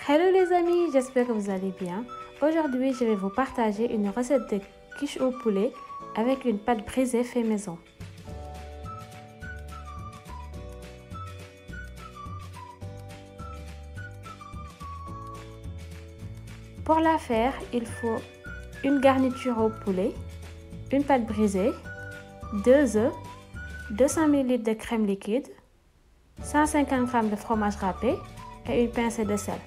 Hello les amis, j'espère que vous allez bien. Aujourd'hui, je vais vous partager une recette de quiche au poulet avec une pâte brisée fait maison. Pour la faire, il faut une garniture au poulet, une pâte brisée, 2 œufs, 200 ml de crème liquide, 150 g de fromage râpé et une pincée de sel.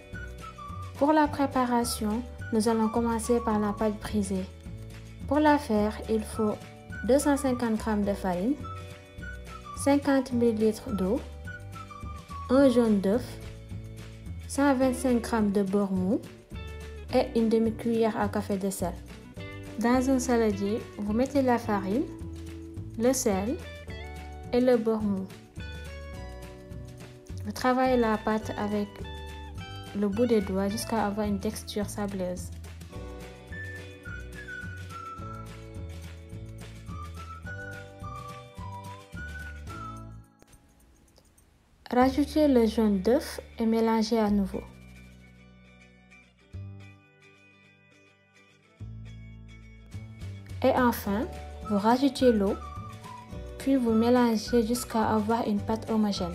Pour la préparation, nous allons commencer par la pâte brisée. Pour la faire, il faut 250 g de farine, 50 ml d'eau, un jaune d'œuf, 125 g de beurre mou et une demi-cuillère à café de sel. Dans un saladier, vous mettez la farine, le sel et le beurre mou. Vous travaillez la pâte avec le bout des doigts jusqu'à avoir une texture sableuse. Rajoutez le jaune d'œuf et mélangez à nouveau. Et enfin, vous rajoutez l'eau, puis vous mélangez jusqu'à avoir une pâte homogène.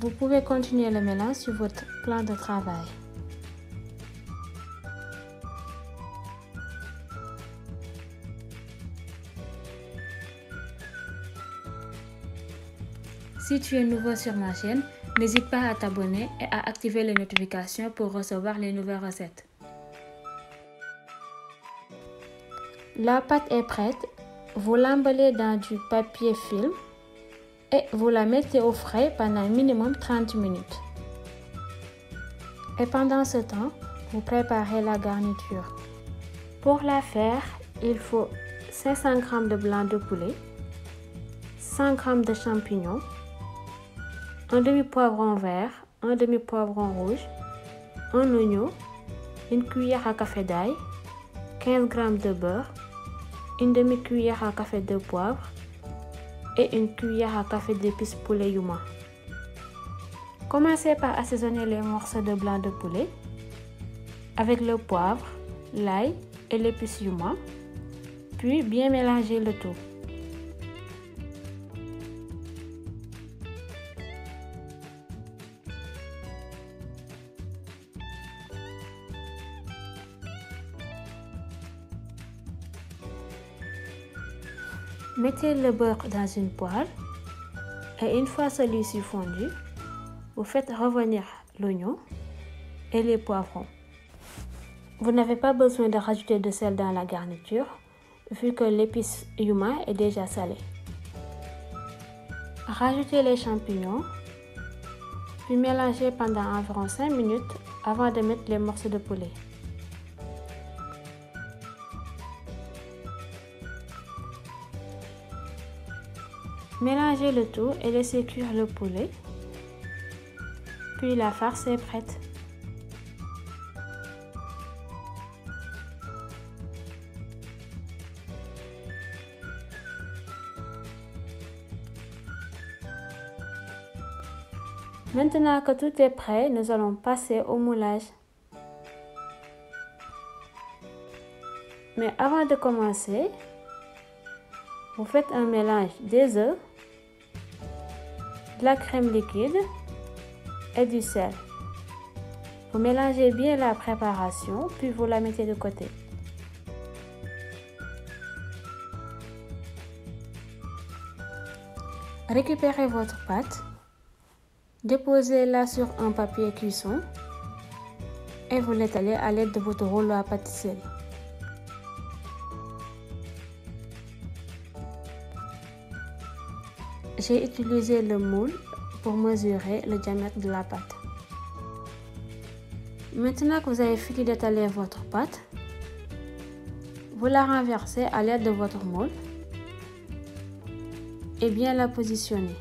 Vous pouvez continuer le mélange sur votre plan de travail. Si tu es nouveau sur ma chaîne, n'hésite pas à t'abonner et à activer les notifications pour recevoir les nouvelles recettes. La pâte est prête. Vous l'emballez dans du papier film et vous la mettez au frais pendant minimum 30 minutes. Et pendant ce temps, vous préparez la garniture. Pour la faire, il faut 500 g de blanc de poulet, 100 g de champignons, un demi-poivron vert, un demi-poivron rouge, un oignon, une cuillère à café d'ail, 15 g de beurre, une demi-cuillère à café de poivre et une cuillère à café d'épices poulet yuma. Commencez par assaisonner les morceaux de blanc de poulet avec le poivre, l'ail et l'épice yuma, puis bien mélanger le tout. Mettez le beurre dans une poêle et une fois celui-ci fondu, vous faites revenir l'oignon et les poivrons. Vous n'avez pas besoin de rajouter de sel dans la garniture vu que l'épice yuma est déjà salée. Rajoutez les champignons, puis mélangez pendant environ 5 minutes avant de mettre les morceaux de poulet. Mélangez le tout et laissez cuire le poulet. Puis la farce est prête. Maintenant que tout est prêt, nous allons passer au moulage. Mais avant de commencer, vous faites un mélange des œufs, de la crème liquide et du sel. Vous mélangez bien la préparation, puis vous la mettez de côté. Récupérez votre pâte, déposez-la sur un papier cuisson et vous l'étalez à l'aide de votre rouleau à pâtisserie. J'ai utilisé le moule pour mesurer le diamètre de la pâte. Maintenant que vous avez fini d'étaler votre pâte, vous la renversez à l'aide de votre moule et bien la positionnez.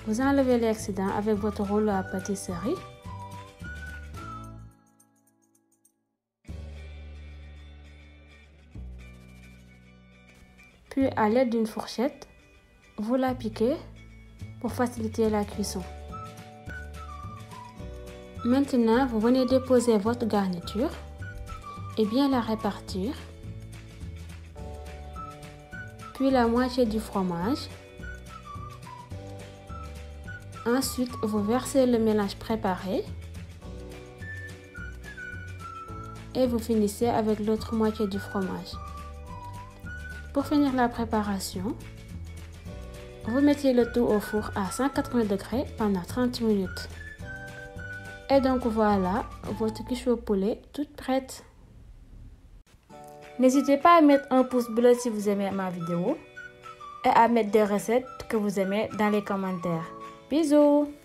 Vous enlevez l'excédent avec votre rouleau à pâtisserie. Puis à l'aide d'une fourchette, vous la piquez pour faciliter la cuisson. Maintenant, vous venez déposer votre garniture et bien la répartir. Puis la moitié du fromage. Ensuite, vous versez le mélange préparé et vous finissez avec l'autre moitié du fromage. Pour finir la préparation, vous mettez le tout au four à 180 degrés pendant 30 minutes. Et donc voilà, votre quiche au poulet toute prête. N'hésitez pas à mettre un pouce bleu si vous aimez ma vidéo et à mettre des recettes que vous aimez dans les commentaires. Bisous!